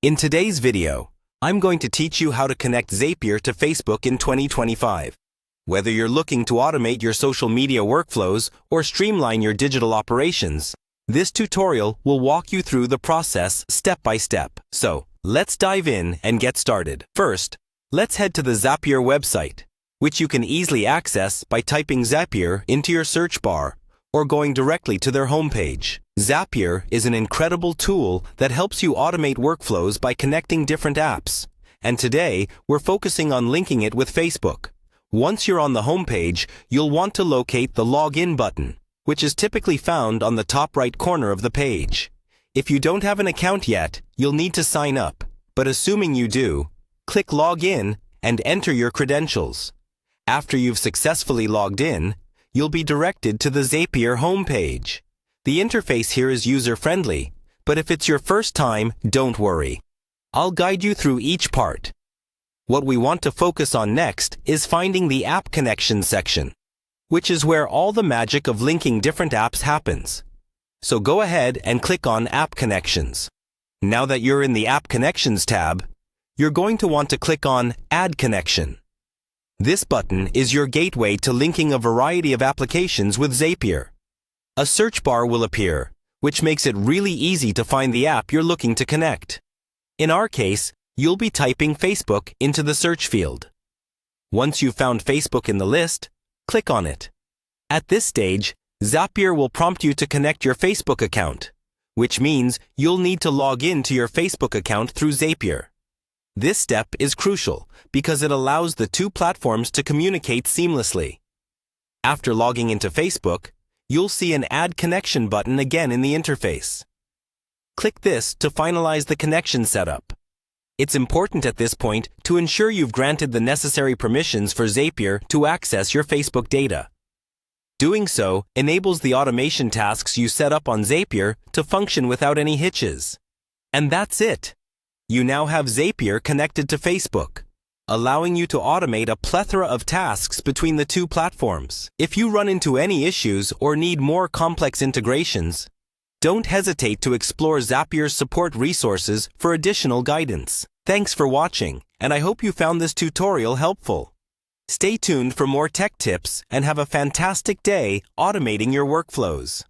In today's video, I'm going to teach you how to connect Zapier to Facebook in 2025. Whether you're looking to automate your social media workflows or streamline your digital operations, this tutorial will walk you through the process step by step. So, let's dive in and get started. First, let's head to the Zapier website, which you can easily access by typing Zapier into your search bar or going directly to their homepage. Zapier is an incredible tool that helps you automate workflows by connecting different apps. And today, we're focusing on linking it with Facebook. Once you're on the homepage, you'll want to locate the Login button, which is typically found on the top right corner of the page. If you don't have an account yet, you'll need to sign up. But assuming you do, click Login and enter your credentials. After you've successfully logged in, you'll be directed to the Zapier homepage. The interface here is user-friendly, but if it's your first time, don't worry. I'll guide you through each part. What we want to focus on next is finding the App Connections section, which is where all the magic of linking different apps happens. So go ahead and click on App Connections. Now that you're in the App Connections tab, you're going to want to click on Add Connection. This button is your gateway to linking a variety of applications with Zapier. A search bar will appear, which makes it really easy to find the app you're looking to connect. In our case, you'll be typing Facebook into the search field. Once you've found Facebook in the list, click on it. At this stage, Zapier will prompt you to connect your Facebook account, which means you'll need to log in to your Facebook account through Zapier. This step is crucial because it allows the two platforms to communicate seamlessly. After logging into Facebook, you'll see an Add Connection button again in the interface. Click this to finalize the connection setup. It's important at this point to ensure you've granted the necessary permissions for Zapier to access your Facebook data. Doing so enables the automation tasks you set up on Zapier to function without any hitches. And that's it. You now have Zapier connected to Facebook, allowing you to automate a plethora of tasks between the two platforms. If you run into any issues or need more complex integrations, don't hesitate to explore Zapier's support resources for additional guidance. Thanks for watching, and I hope you found this tutorial helpful. Stay tuned for more tech tips and have a fantastic day automating your workflows.